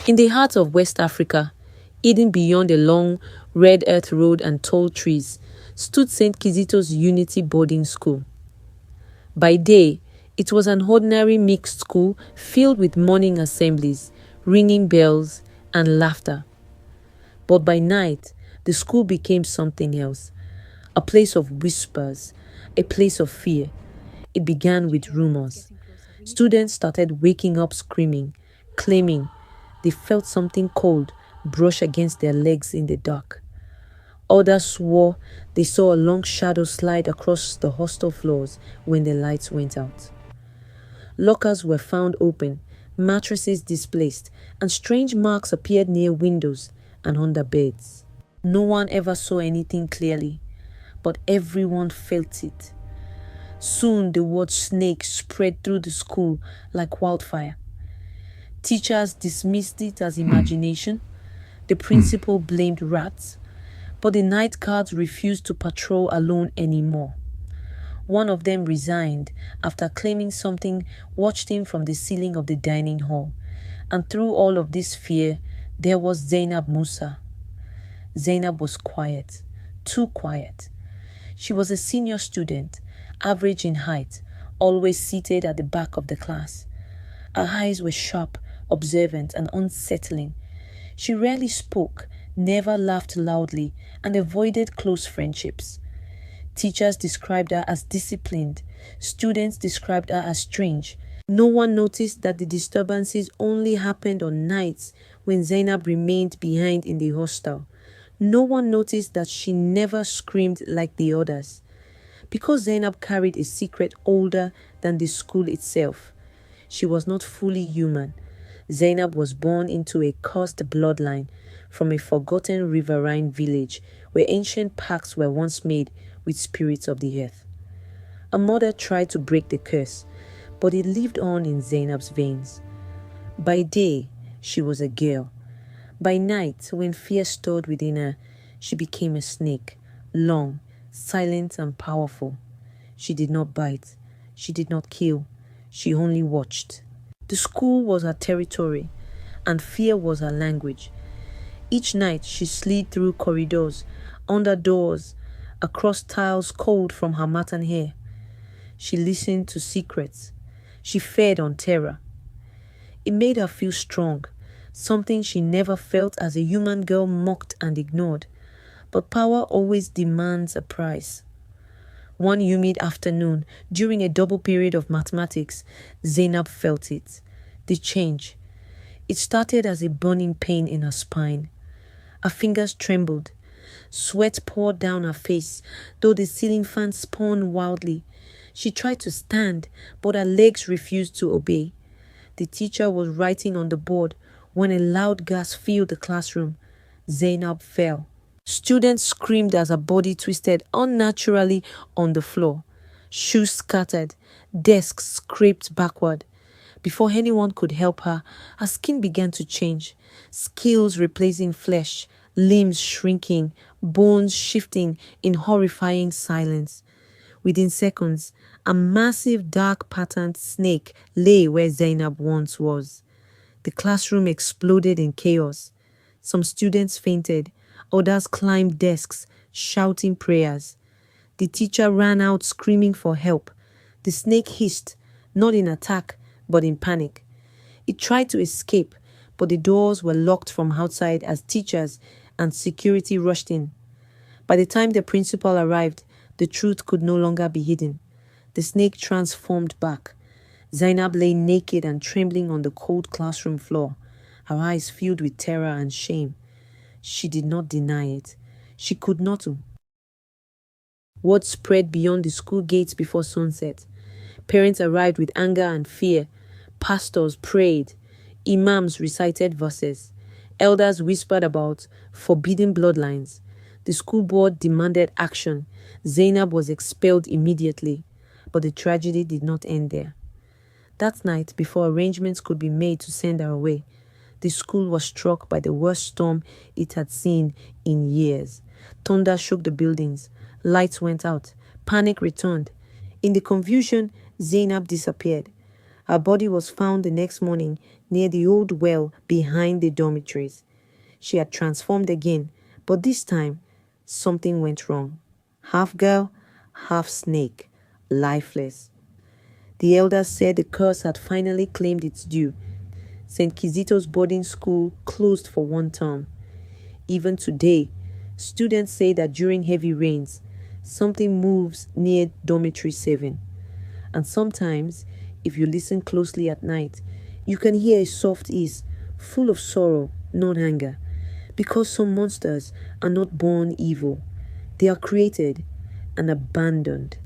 In the heart of West Africa, hidden beyond a long red earth road and tall trees, stood St. Kizito's Unity Boarding School. By day, it was an ordinary mixed school filled with morning assemblies, ringing bells, and laughter. But by night, the school became something else, a place of whispers, a place of fear. It began with rumors. Students started waking up screaming, claiming they felt something cold brush against their legs in the dark. Others swore they saw a long shadow slide across the hostel floors when the lights went out. Lockers were found open, mattresses displaced, and strange marks appeared near windows and under beds. No one ever saw anything clearly, but everyone felt it. Soon the word snake spread through the school like wildfire. Teachers dismissed it as imagination. The principal blamed rats, but the night guards refused to patrol alone anymore. One of them resigned after claiming something watched him from the ceiling of the dining hall. And through all of this fear, there was Zainab Musa. Zainab was quiet, too quiet. She was a senior student, average in height, always seated at the back of the class. Her eyes were sharp, observant, and unsettling. She rarely spoke, never laughed loudly, and avoided close friendships. Teachers described her as disciplined. Students described her as strange. No one noticed that the disturbances only happened on nights when Zainab remained behind in the hostel. No one noticed that she never screamed like the others. Because Zainab carried a secret older than the school itself, she was not fully human. Zainab was born into a cursed bloodline from a forgotten riverine village where ancient pacts were once made with spirits of the earth. A mother tried to break the curse, but it lived on in Zainab's veins. By day, she was a girl. By night, when fear stirred within her, she became a snake, long, silent and powerful. She did not bite. She did not kill. She only watched. The school was her territory, and fear was her language. Each night she slid through corridors, under doors, across tiles cold from her matted hair. She listened to secrets. She fed on terror. It made her feel strong, something she never felt as a human girl mocked and ignored. But power always demands a price. One humid afternoon, during a double period of mathematics, Zainab felt it. The change. It started as a burning pain in her spine. Her fingers trembled. Sweat poured down her face, though the ceiling fan spun wildly. She tried to stand, but her legs refused to obey. The teacher was writing on the board when a loud gasp filled the classroom. Zainab fell. Students screamed as her body twisted unnaturally on the floor. Shoes scattered, desks scraped backward. Before anyone could help her, her skin began to change, scales replacing flesh, limbs shrinking, bones shifting in horrifying silence. Within seconds, a massive dark-patterned snake lay where Zainab once was. The classroom exploded in chaos. Some students fainted. Others climbed desks, shouting prayers. The teacher ran out screaming for help. The snake hissed, not in attack, but in panic. It tried to escape, but the doors were locked from outside as teachers and security rushed in. By the time the principal arrived, the truth could no longer be hidden. The snake transformed back. Zainab lay naked and trembling on the cold classroom floor, her eyes filled with terror and shame. She did not deny it. She could not. Word spread beyond the school gates before sunset. Parents arrived with anger and fear. Pastors prayed. Imams recited verses. Elders whispered about forbidden bloodlines. The school board demanded action. Zainab was expelled immediately. But the tragedy did not end there. That night, before arrangements could be made to send her away, the school was struck by the worst storm it had seen in years. Thunder shook the buildings. Lights went out. Panic returned. In the confusion, Zainab disappeared. Her body was found the next morning near the old well behind the dormitories. She had transformed again, but this time something went wrong. Half girl, half snake, lifeless. The elders said the curse had finally claimed its due. St. Kizito's boarding school closed for one term. Even today, students say that during heavy rains, something moves near dormitory 7. And sometimes, if you listen closely at night, you can hear a soft hiss, full of sorrow, not anger. Because some monsters are not born evil, they are created and abandoned.